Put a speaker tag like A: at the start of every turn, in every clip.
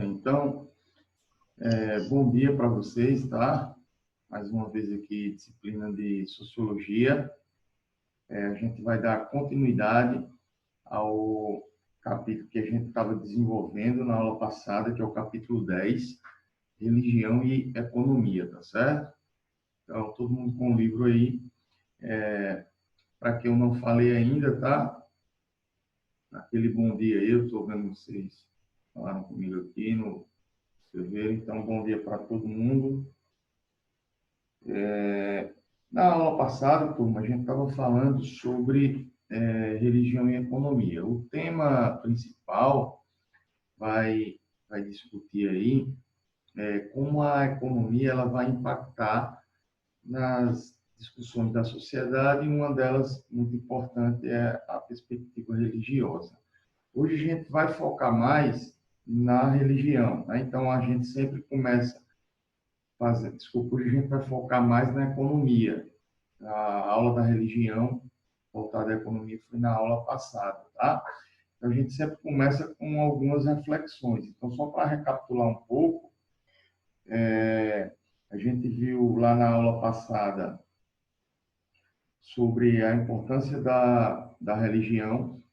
A: Então, bom dia para vocês, tá? Mais uma vez aqui, disciplina de Sociologia. A gente vai dar continuidade ao capítulo que a gente estava desenvolvendo na aula passada, que é o capítulo 10, Religião e Economia, tá certo? Então, todo mundo com o livro aí. Para quem eu não falei ainda, tá? Aquele bom dia aí, eu estou vendo vocês falaram comigo aqui no escrever. Então, bom dia para todo mundo. Na aula passada, turma, a gente estava falando sobre religião e economia. O tema principal vai discutir aí como a economia ela vai impactar nas discussões da sociedade, e uma delas, muito importante, é a perspectiva religiosa. Hoje a gente vai focar mais na religião, né? Então, a gente sempre começa hoje a gente vai focar mais na economia. A aula da religião voltada à economia foi na aula passada, tá? Então, a gente sempre começa com algumas reflexões. Então, só para recapitular um pouco, a gente viu lá na aula passada sobre a importância da religião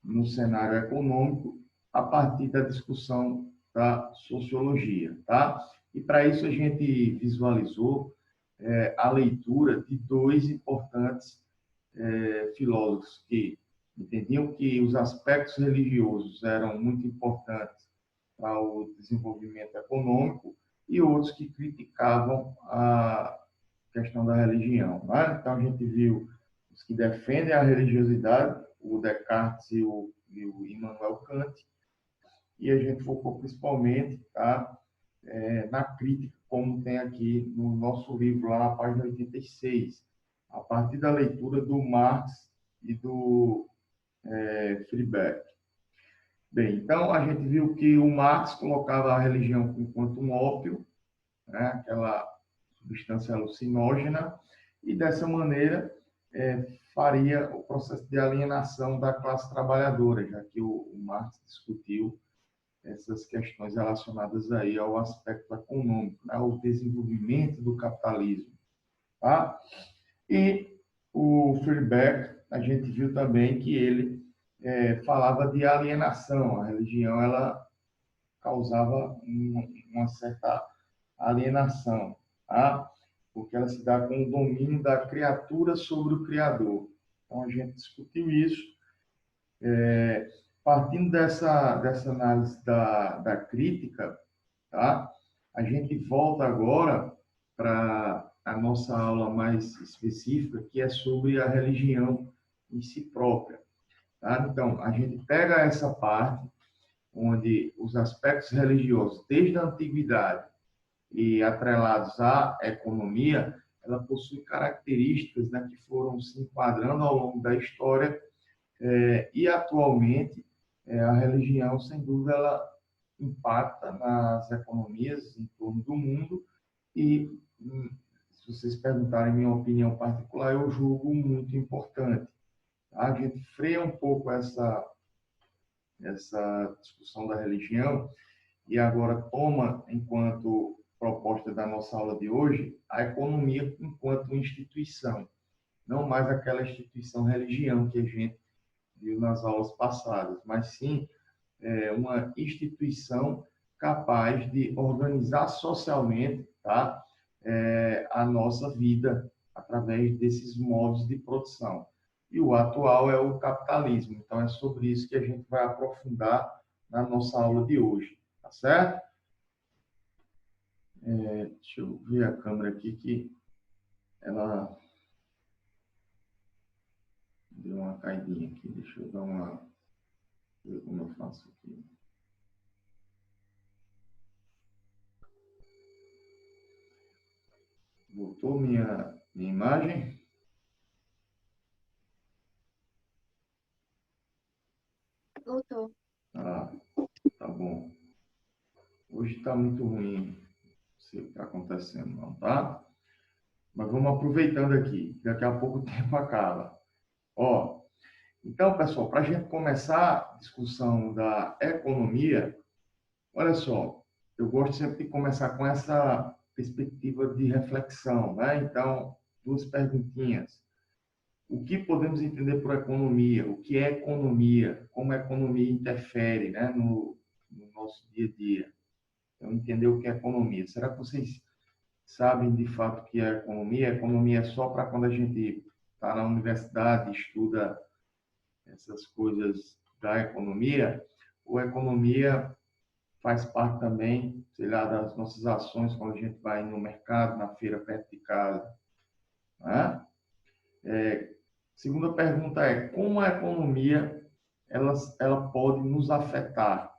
A: no cenário econômico a partir da discussão da sociologia, tá? E para isso a gente visualizou a leitura de dois importantes filósofos que entendiam que os aspectos religiosos eram muito importantes para o desenvolvimento econômico e outros que criticavam a questão da religião, né? Então a gente viu os que defendem a religiosidade, o Descartes e o Immanuel Kant, e a gente focou principalmente, tá, na crítica, como tem aqui no nosso livro, lá na página 86, a partir da leitura do Marx e do Freiberg. Bem, então a gente viu que o Marx colocava a religião enquanto um ópio, né, aquela substância alucinógena, e dessa maneira faria o processo de alienação da classe trabalhadora, já que o Marx discutiu essas questões relacionadas aí ao aspecto econômico, né, ao desenvolvimento do capitalismo, tá? E o Freiberg, a gente viu também que ele falava de alienação. A religião ela causava uma certa alienação, tá? Porque ela se dá com o domínio da criatura sobre o Criador. Então, a gente discutiu isso. Partindo dessa análise da crítica, tá? A gente volta agora para a nossa aula mais específica, que é sobre a religião em si própria, tá? Então, a gente pega essa parte onde os aspectos religiosos, desde a antiguidade e atrelados à economia, ela possui características, né, que foram se enquadrando ao longo da história, e atualmente a religião, sem dúvida, ela impacta nas economias em torno do mundo e, se vocês perguntarem minha opinião particular, eu julgo muito importante. Tá? A gente freia um pouco essa discussão da religião e agora toma, enquanto proposta da nossa aula de hoje, a economia enquanto instituição, não mais aquela instituição religião que a gente viu nas aulas passadas, mas sim uma instituição capaz de organizar socialmente, tá, a nossa vida através desses modos de produção. E o atual é o capitalismo. Então, é sobre isso que a gente vai aprofundar na nossa aula de hoje, tá certo? Deixa eu ver a câmera aqui, que ela deu uma caidinha aqui. Deixa eu ver como eu faço aqui. Voltou minha imagem?
B: Voltou.
A: Ah, tá bom. Hoje está muito ruim. Não sei o que está acontecendo, não, tá? Mas vamos aproveitando aqui. Daqui a pouco o tempo acaba. Ó, então, pessoal, para a gente começar a discussão da economia, Olha só, eu gosto sempre de começar com essa perspectiva de reflexão, né? Então, duas perguntinhas. O que podemos entender por economia? O que é economia? Como a economia interfere, né, no nosso dia a dia? Então, entender o que é economia. Será que vocês sabem de fato o que é economia? A economia é só para quando a gente está na universidade, estuda essas coisas da economia? Ou a economia faz parte também, sei lá, das nossas ações quando a gente vai no mercado, na feira perto de casa, né? Segunda pergunta é, como a economia ela pode nos afetar,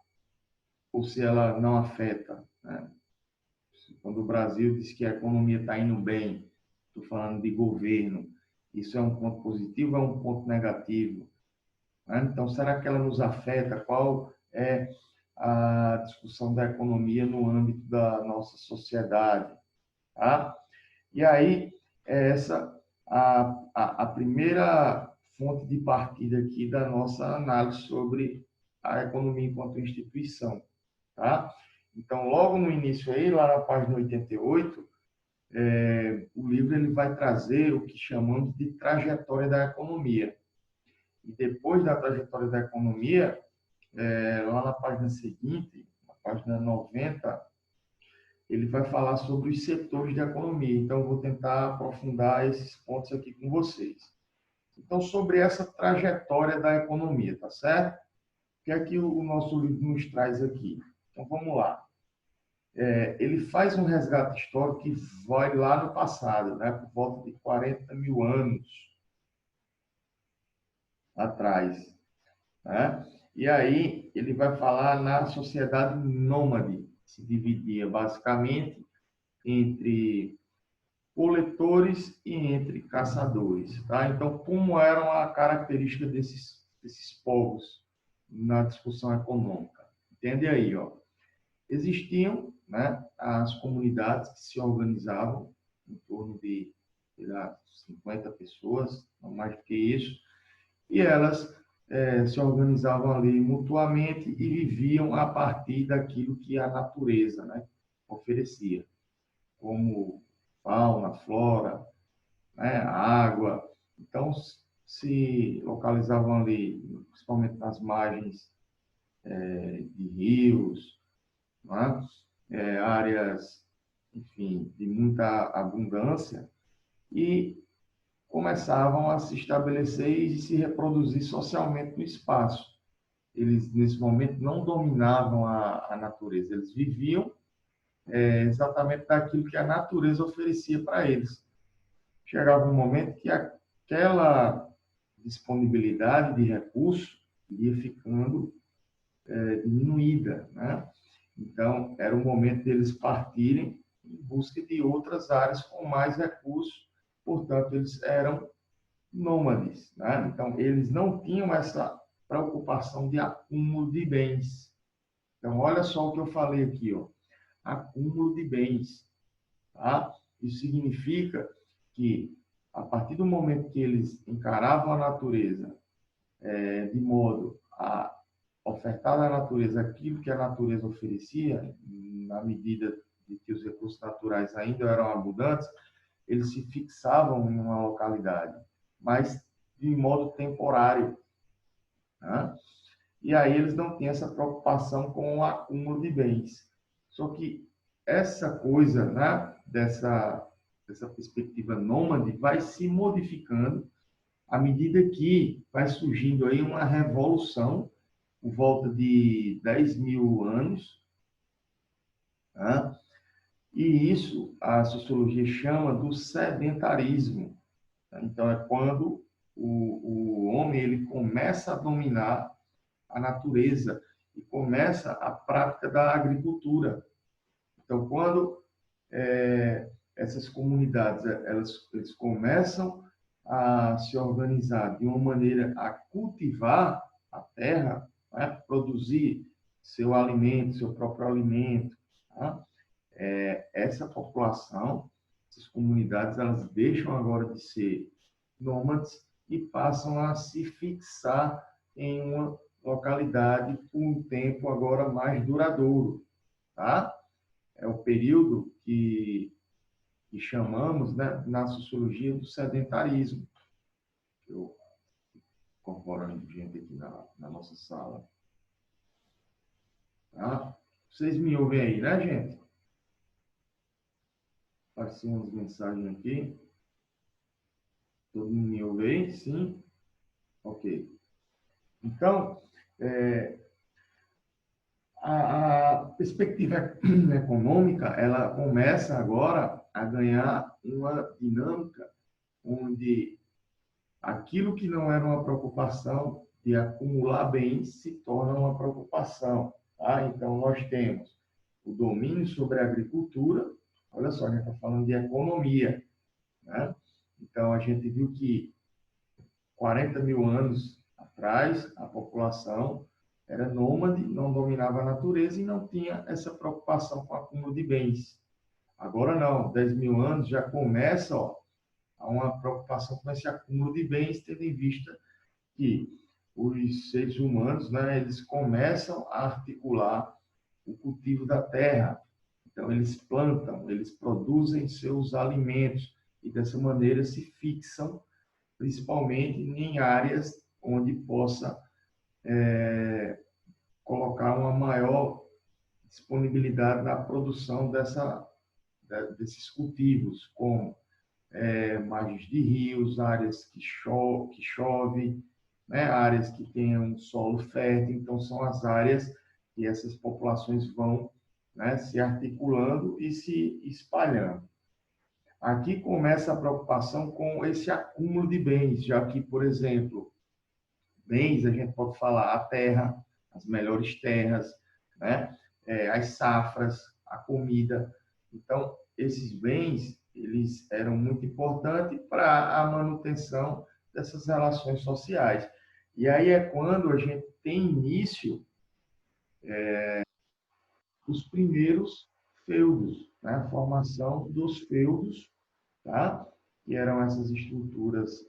A: ou se ela não afeta, né? Quando o Brasil diz que a economia está indo bem, estou falando de governo, isso é um ponto positivo ou é um ponto negativo? Né? Então, será que ela nos afeta? Qual é a discussão da economia no âmbito da nossa sociedade? Tá? E aí, é essa a primeira fonte de partida aqui da nossa análise sobre a economia enquanto instituição. Tá? Então, logo no início aí, lá na página 88, o livro ele vai trazer o que chamamos de trajetória da economia. E depois da trajetória da economia, lá na página seguinte, na página 90, ele vai falar sobre os setores da economia. Então, eu vou tentar aprofundar esses pontos aqui com vocês. Então, sobre essa trajetória da economia, tá certo? O que é que o nosso livro nos traz aqui? Então, vamos lá. Ele faz um resgate histórico que vai lá no passado, né? Por volta de 40 mil anos atrás, né? E aí ele vai falar na sociedade nômade, se dividia basicamente entre coletores e entre caçadores, tá? Então, como eram a característica desses povos na discussão econômica? Entende aí, ó? Existiam, né, as comunidades que se organizavam em torno de, sei lá, 50 pessoas, não mais do que isso, e elas se organizavam ali mutuamente e viviam a partir daquilo que a natureza, né, oferecia, como fauna, flora, né, água. Então, se localizavam ali, principalmente nas margens de rios, né, áreas, enfim, de muita abundância, e começavam a se estabelecer e se reproduzir socialmente no espaço. Eles, nesse momento, não dominavam a natureza, eles viviam exatamente daquilo que a natureza oferecia para eles. Chegava um momento que aquela disponibilidade de recursos ia ficando diminuída, né? Então, era o momento deles partirem em busca de outras áreas com mais recursos, portanto, eles eram nômades, né? Então, eles não tinham essa preocupação de acúmulo de bens. Então, olha só o que eu falei aqui, ó. Acúmulo de bens, tá? Isso significa que, a partir do momento que eles encaravam a natureza de modo a ofertar à natureza aquilo que a natureza oferecia, na medida de que os recursos naturais ainda eram abundantes, eles se fixavam em uma localidade, mas de modo temporário, né? E aí eles não tinham essa preocupação com o acúmulo de bens. Só que essa coisa, né, dessa perspectiva nômade vai se modificando à medida que vai surgindo aí uma revolução por volta de 10 mil anos, né? E isso a sociologia chama do sedentarismo. Então, é quando o homem ele começa a dominar a natureza e começa a prática da agricultura. Então, quando essas comunidades eles começam a se organizar de uma maneira a cultivar a terra, né, produzir seu alimento, seu próprio alimento, tá? Essa população, essas comunidades, elas deixam agora de ser nômades e passam a se fixar em uma localidade por um tempo agora mais duradouro, tá? É o período que chamamos, né, na sociologia do sedentarismo. Eu incorporando gente aqui na nossa sala. Tá? Vocês me ouvem aí, né, gente? Apareceu umas mensagens aqui. Todo mundo me ouve aí? Sim? Ok. Então, a perspectiva econômica, ela começa agora a ganhar uma dinâmica onde aquilo que não era uma preocupação de acumular bens se torna uma preocupação. Tá? Então, nós temos o domínio sobre a agricultura. Olha só, a gente está falando de economia. Né? Então, a gente viu que 40 mil anos atrás, a população era nômade, não dominava a natureza e não tinha essa preocupação com o acúmulo de bens. Agora não, 10 mil anos já começa a uma preocupação com esse acúmulo de bens, tendo em vista que os seres humanos, né, eles começam a articular o cultivo da terra. Então, eles plantam, eles produzem seus alimentos e, dessa maneira, se fixam principalmente em áreas onde possa colocar uma maior disponibilidade na produção desses cultivos, como margens de rios, áreas que chove, né, áreas que tenham solo fértil. Então, são as áreas que essas populações vão, né, se articulando e se espalhando. Aqui começa a preocupação com esse acúmulo de bens, já que, por exemplo, bens, a gente pode falar a terra, as melhores terras, né? As safras, a comida. Então, esses bens, eles eram muito importantes para a manutenção dessas relações sociais. E aí é quando a gente tem início os primeiros feudos, né? A formação dos feudos, tá? Que eram essas estruturas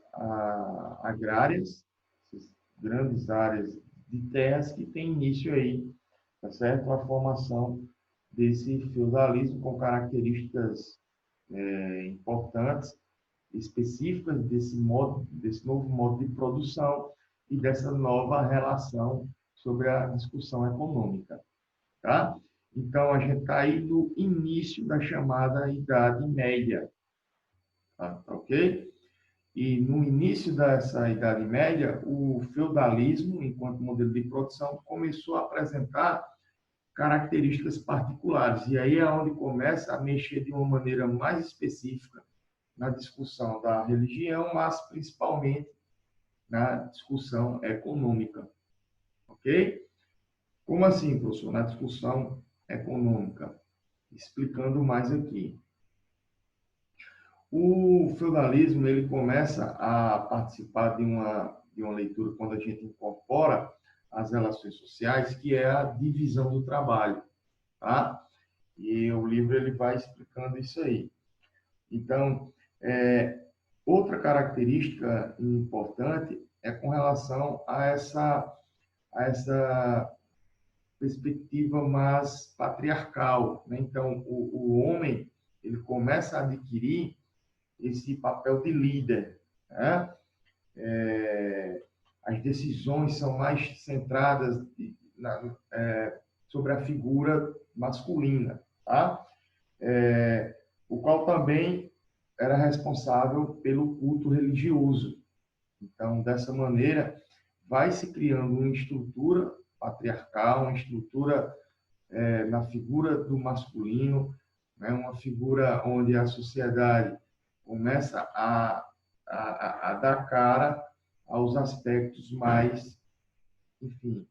A: agrárias, essas grandes áreas de terras que tem início aí, tá certo? A formação desse feudalismo com características importantes, específicas desse novo modo de produção e dessa nova relação sobre a discussão econômica, tá? Então, a gente está aí no início da chamada Idade Média, tá ok? E no início dessa Idade Média, o feudalismo, enquanto modelo de produção, começou a apresentar características particulares. E aí é onde começa a mexer de uma maneira mais específica na discussão da religião, mas principalmente na discussão econômica. Ok? Como assim, professor? Na discussão econômica. Explicando mais aqui. O feudalismo ele começa a participar de uma leitura quando a gente incorpora as relações sociais, que é a divisão do trabalho, tá? E o livro ele vai explicando isso aí. Então, outra característica importante é com relação a essa perspectiva mais patriarcal, né? Então, o homem ele começa a adquirir esse papel de líder, né? As decisões são mais centradas sobre a figura masculina, tá? O qual também era responsável pelo culto religioso. Então, dessa maneira, vai se criando uma estrutura patriarcal, uma estrutura na figura do masculino, né? Uma figura onde a sociedade começa a dar cara aos aspectos mais, enfim,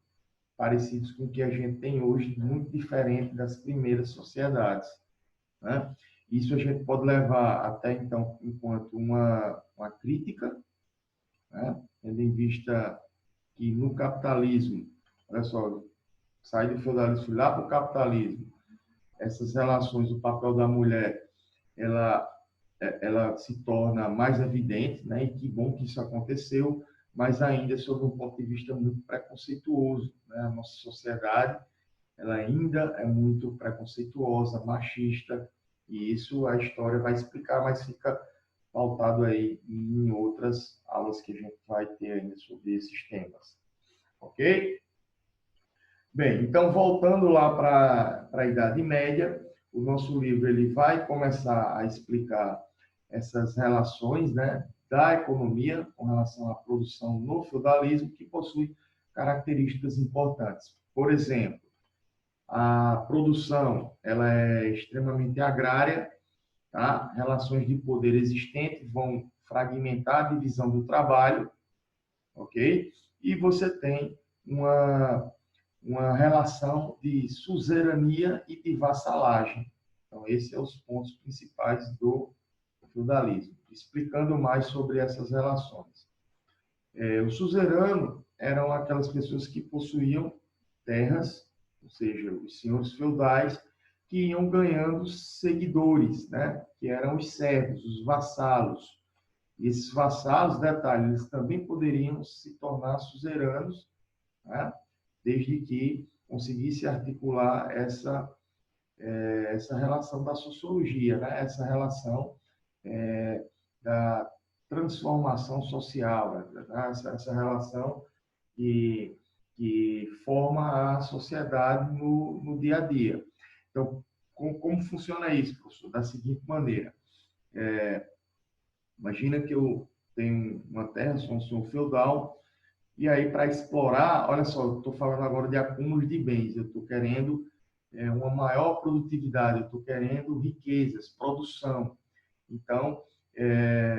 A: parecidos com o que a gente tem hoje, muito diferente das primeiras sociedades, né? Isso a gente pode levar até então enquanto uma crítica, né? Tendo em vista que no capitalismo, olha só, sai do feudalismo, fui lá para o capitalismo, essas relações, o papel da mulher, ela se torna mais evidente, né? E que bom que isso aconteceu, mas ainda sob um ponto de vista muito preconceituoso, né? A nossa sociedade, ela ainda é muito preconceituosa, machista, e isso a história vai explicar, mas fica pautado aí em outras aulas que a gente vai ter ainda sobre esses temas. Ok? Bem, então voltando lá para a Idade Média, o nosso livro ele vai começar a explicar essas relações, né, da economia com relação à produção no feudalismo, que possui características importantes. Por exemplo, a produção ela é extremamente agrária, tá? Relações de poder existentes vão fragmentar a divisão do trabalho, ok? E você tem uma relação de suzerania e de vassalagem. Então, esses são os pontos principais do feudalismo. Explicando mais sobre essas relações. O suzerano eram aquelas pessoas que possuíam terras, ou seja, os senhores feudais, que iam ganhando seguidores, né? Que eram os servos, os vassalos. E esses vassalos, detalhe, eles também poderiam se tornar suzeranos, né? Desde que conseguisse articular essa relação da sociologia, né? Essa relação da transformação social, né? Essa relação que forma a sociedade no dia a dia. Então, como funciona isso, professor? Da seguinte maneira: imagina que eu tenho uma terra, sou um senhor feudal, e aí para explorar, olha só, eu estou falando agora de acúmulo de bens, eu estou querendo uma maior produtividade, eu estou querendo riquezas, produção. Então,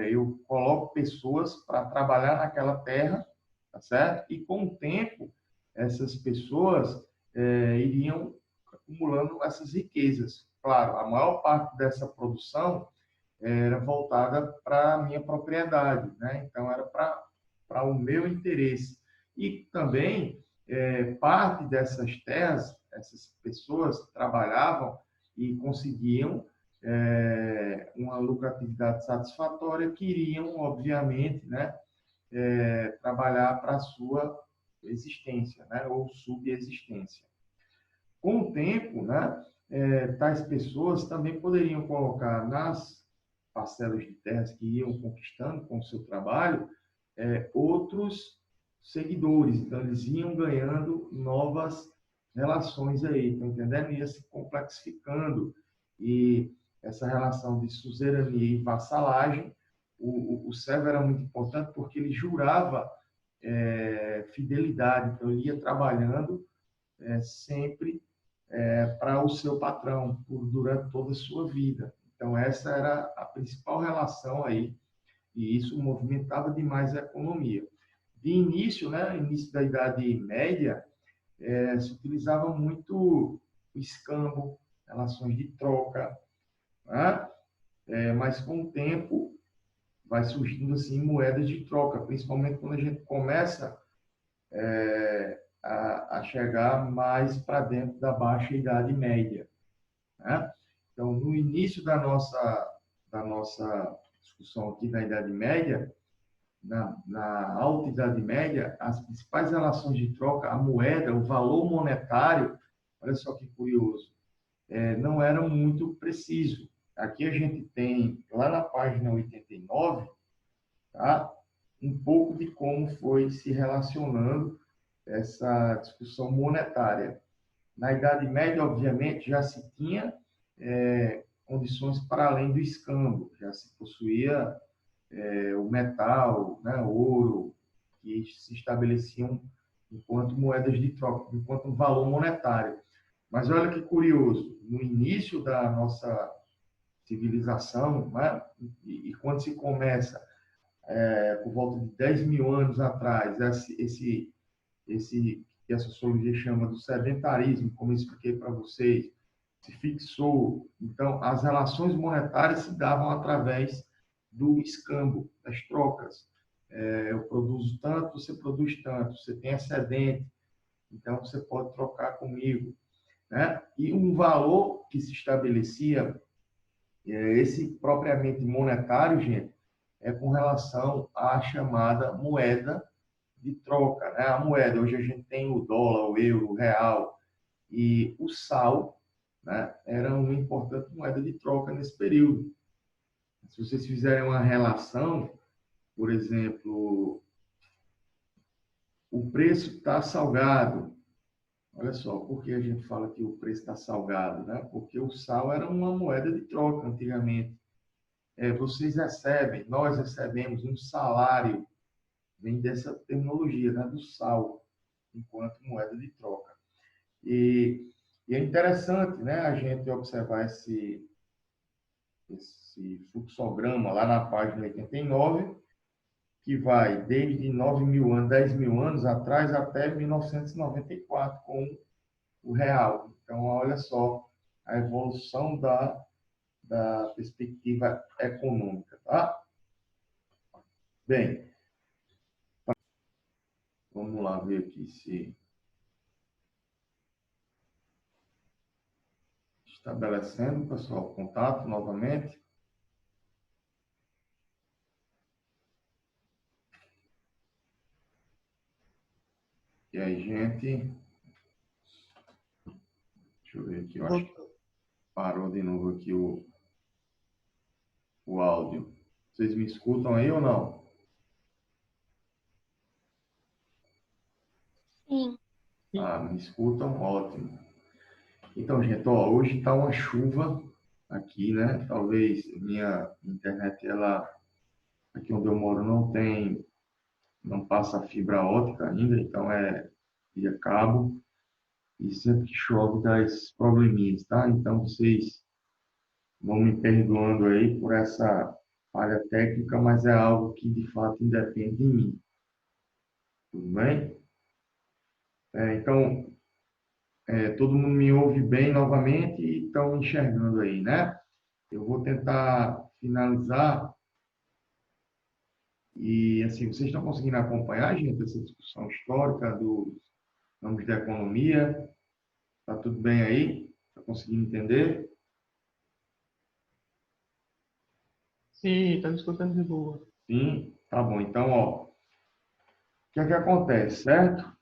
A: eu coloco pessoas para trabalhar naquela terra, tá certo? E com o tempo, essas pessoas iriam acumulando essas riquezas. Claro, a maior parte dessa produção era voltada para a minha propriedade, né? Então, era para o meu interesse. E também, parte dessas terras, essas pessoas trabalhavam e conseguiam uma lucratividade satisfatória, que iriam, obviamente, né, trabalhar para a sua existência, né, ou subexistência. Com o tempo, né, tais pessoas também poderiam colocar nas parcelas de terras que iam conquistando com o seu trabalho outros seguidores. Então, eles iam ganhando novas relações aí, tá entendendo? Ia se complexificando. E essa relação de suzerania e vassalagem, o servo era muito importante porque ele jurava fidelidade. Então, ele ia trabalhando sempre para o seu patrão durante toda a sua vida. Então, essa era a principal relação aí, e isso movimentava demais a economia. De início, né, início da Idade Média, se utilizava muito o escambo, relações de troca, né? Mas com o tempo vai surgindo assim moedas de troca, principalmente quando a gente começa a chegar mais para dentro da Baixa Idade Média, né? Então, no início da nossa discussão aqui da Idade Média, na Alta Idade Média, as principais relações de troca, a moeda, o valor monetário, olha só que curioso, não era muito preciso. Aqui a gente tem, lá na página 89, tá? Um pouco de como foi se relacionando essa discussão monetária. Na Idade Média, obviamente, já se tinha condições para além do escambo, já se possuía o metal, né, o ouro, que se estabeleciam enquanto moedas de troca, enquanto valor monetário. Mas olha que curioso, no início da nossa civilização, né, e quando se começa, por volta de 10 mil anos atrás, esse que a sociologia chama do sedentarismo, como eu expliquei para vocês, se fixou. Então, as relações monetárias se davam através do escambo, das trocas. Eu produzo tanto, você produz tanto, você tem excedente, então você pode trocar comigo, né? E um valor que se estabelecia, esse propriamente monetário, gente, com relação à chamada moeda de troca, né? A moeda. Hoje a gente tem o dólar, o euro, o real e o sal, né? Era uma importante moeda de troca nesse período. Se vocês fizerem uma relação, por exemplo, o preço está salgado. Olha só, por que a gente fala que o preço está salgado, né? Porque o sal era uma moeda de troca antigamente. Vocês recebem, nós recebemos um salário, vem dessa terminologia, né? Do sal, enquanto moeda de troca. E é interessante, né? A gente observar esse fluxograma lá na página 89, que vai desde 9.000 anos, 10.000 anos atrás até 1994, com o real. Então, olha só a evolução da perspectiva econômica, tá? Bem, vamos lá ver aqui se estabelecendo, pessoal, contato novamente. E aí, gente, deixa eu ver aqui, eu acho que parou de novo aqui o áudio. Vocês me escutam aí ou não?
B: Sim.
A: Ah, me escutam? Ótimo. Então, gente, ó, hoje está uma chuva aqui, né? Talvez minha internet, ela, aqui onde eu moro, não passa fibra ótica ainda, então é via cabo. E sempre que chove dá esses probleminhas, tá? Então, vocês vão me perdoando aí por essa falha técnica, mas é algo que, de fato, independe de mim. Tudo bem? Então, todo mundo me ouve bem novamente e estão enxergando aí, né? Eu vou tentar finalizar e, assim, vocês estão conseguindo acompanhar, gente, essa discussão histórica dos ramos da economia? Tá tudo bem aí? Está conseguindo entender?
C: Sim, tá me escutando de boa.
A: Sim? Tá bom. Então, ó, o que é que acontece, certo?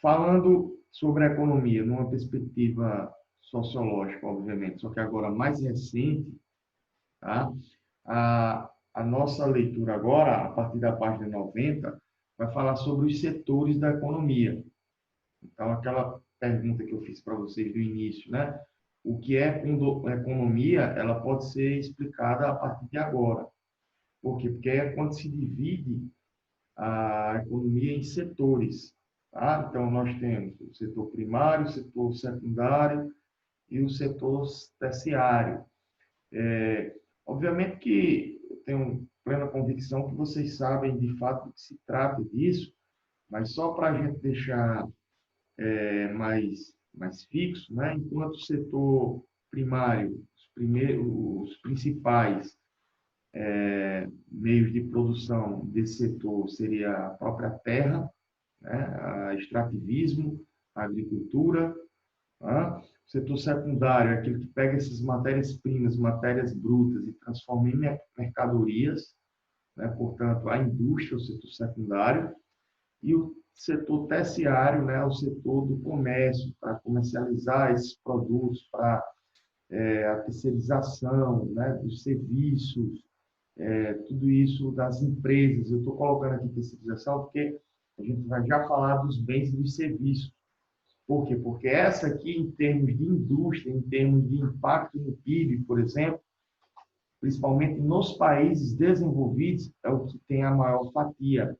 A: Falando sobre a economia numa perspectiva sociológica, obviamente, só que agora mais recente, tá? A nossa leitura agora, a partir da página 90, vai falar sobre os setores da economia. Então, aquela pergunta que eu fiz para vocês no início, né? O que é economia, ela pode ser explicada a partir de agora. Por quê? Porque é quando se divide a economia em setores, tá? Então, nós temos o setor primário, o setor secundário e o setor terciário. Obviamente que eu tenho plena convicção que vocês sabem de fato do que se trata disso, mas só para a gente deixar mais fixo, né? Enquanto o setor primário, os principais meios de produção desse setor seria a própria terra, né? A extrativismo, a agricultura. Tá? O setor secundário é aquele que pega essas matérias-primas, matérias brutas e transforma em mercadorias, né? Portanto, a indústria é o setor secundário. E o setor terciário, né? O setor do comércio, para comercializar esses produtos, para a terceirização, né? Dos serviços, tudo isso das empresas. Eu estou colocando aqui terceirização porque a gente vai já falar dos bens e dos serviços. Por quê? Porque essa aqui, em termos de indústria, em termos de impacto no PIB, por exemplo, principalmente nos países desenvolvidos, é o que tem a maior fatia,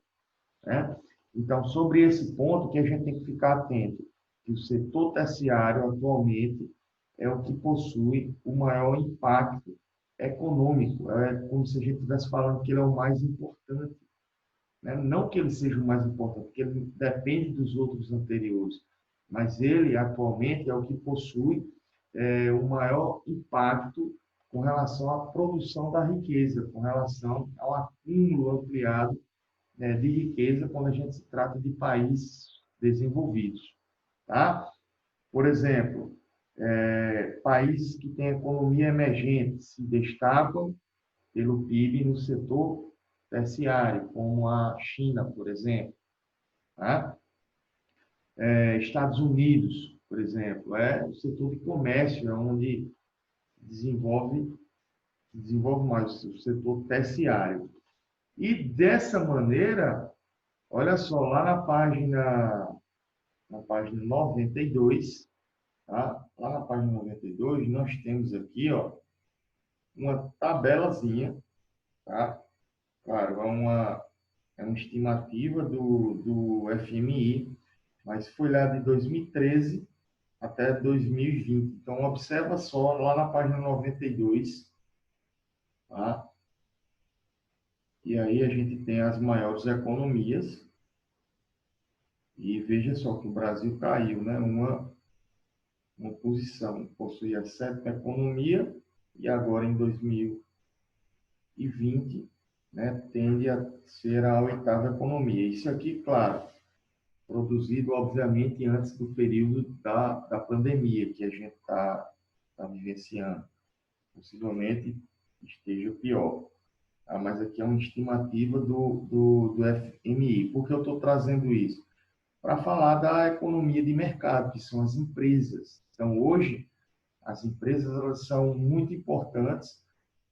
A: né? Então, sobre esse ponto que a gente tem que ficar atento, que o setor terciário atualmente é o que possui o maior impacto econômico. É como se a gente estivesse falando que ele é o mais importante, né? Não que ele seja o mais importante, porque ele depende dos outros anteriores, mas ele atualmente é o que possui o maior impacto com relação à produção da riqueza, com relação ao acúmulo ampliado de riqueza quando a gente se trata de países desenvolvidos, tá? Por exemplo, países que têm economia emergente se destacam pelo PIB no setor terciário, como a China, por exemplo. Tá? Estados Unidos, por exemplo, o setor de comércio, é onde desenvolve mais o setor terciário. E dessa maneira, olha só, lá na página 92, tá? Lá na página 92, nós temos aqui, ó, uma tabelazinha, tá? Claro, é uma estimativa do FMI, mas foi lá de 2013 até 2020. Então, observa só lá na página 92, tá? E aí a gente tem as maiores economias. E veja só que o Brasil caiu, né? Uma posição, possuía a sétima economia e agora em 2020, né, tende a ser a oitava economia. Isso aqui, claro, produzido, obviamente, antes do período da pandemia que a gente está vivenciando. Possivelmente esteja pior. Mas aqui é uma estimativa do FMI. Por que eu estou trazendo isso? Para falar da economia de mercado, que são as empresas. Então, hoje, as empresas elas são muito importantes,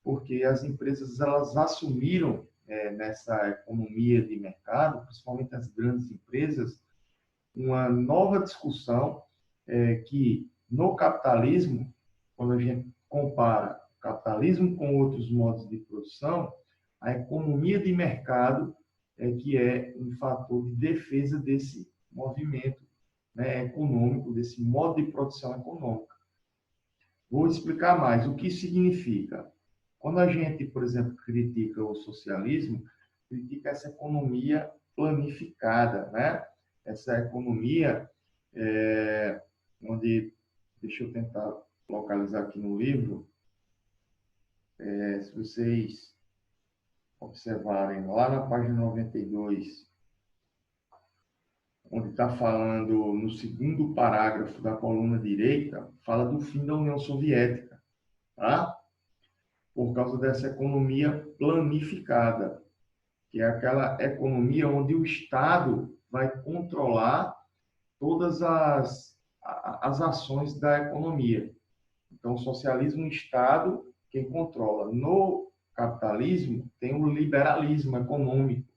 A: porque as empresas elas assumiram nessa economia de mercado, principalmente as grandes empresas, uma nova discussão que no capitalismo, quando a gente compara o capitalismo com outros modos de produção, a economia de mercado que é um fator de defesa desse movimento, né, econômico, desse modo de produção econômica. Vou explicar mais o que isso significa. Quando a gente, por exemplo, critica o socialismo, critica essa economia planificada, né? Essa economia onde, deixa eu tentar localizar aqui no livro, se vocês observarem lá na página 92, onde está falando no segundo parágrafo da coluna direita, fala do fim da União Soviética, tá? Por causa dessa economia planificada, que é aquela economia onde o Estado vai controlar todas as ações da economia. Então, o socialismo, o Estado, quem controla. No capitalismo, tem o liberalismo econômico.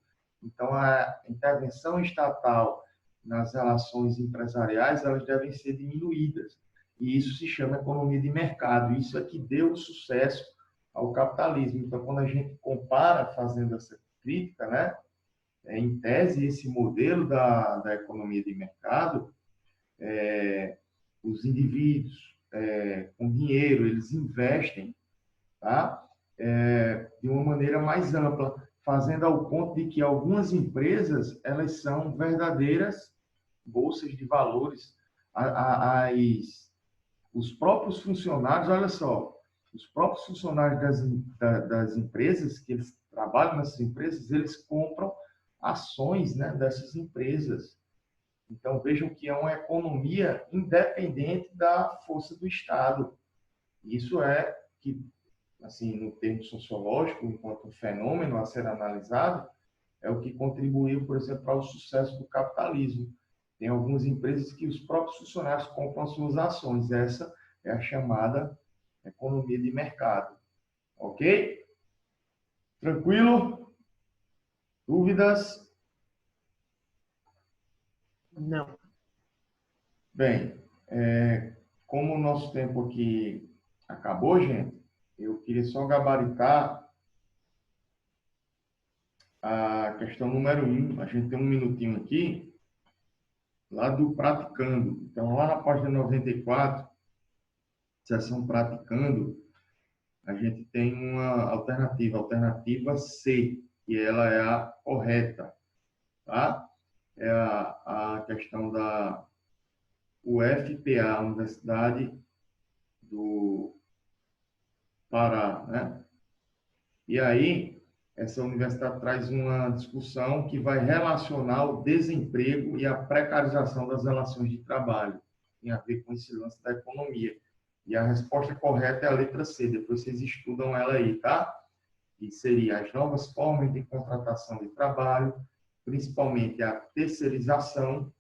A: Então, a intervenção estatal nas relações empresariais, elas devem ser diminuídas. E isso se chama economia de mercado. Isso é que deu sucesso ao capitalismo. Então, quando a gente compara, fazendo essa crítica, né, em tese, esse modelo da economia de mercado, os indivíduos com dinheiro, eles investem, tá? De uma maneira mais ampla, fazendo ao ponto de que algumas empresas, elas são verdadeiras bolsas de valores. Os próprios funcionários, olha só, os próprios funcionários das empresas, que eles trabalham nessas empresas, eles compram ações, né, dessas empresas. Então, vejam que é uma economia independente da força do Estado. Isso é que, assim, no termo sociológico, enquanto um fenômeno a ser analisado, é o que contribuiu, por exemplo, para o sucesso do capitalismo. Tem algumas empresas que os próprios funcionários compram suas ações. Essa é a chamada economia de mercado. Ok? Tranquilo? Dúvidas?
C: Não.
A: Bem, como o nosso tempo aqui acabou, gente, eu queria só gabaritar a questão número 1. A gente tem um minutinho aqui, lá do praticando. Então, lá na página 94, seção praticando, a gente tem uma alternativa C, que ela é a correta, tá? É a questão da UFPA, Universidade do Pará, né? E aí, essa universidade traz uma discussão que vai relacionar o desemprego e a precarização das relações de trabalho. Tem a ver com esse lance da economia. E a resposta correta é a letra C. Depois vocês estudam ela aí, tá? que seria as novas formas de contratação de trabalho, principalmente a terceirização.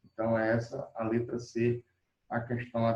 A: Então, essa, a letra C, a questão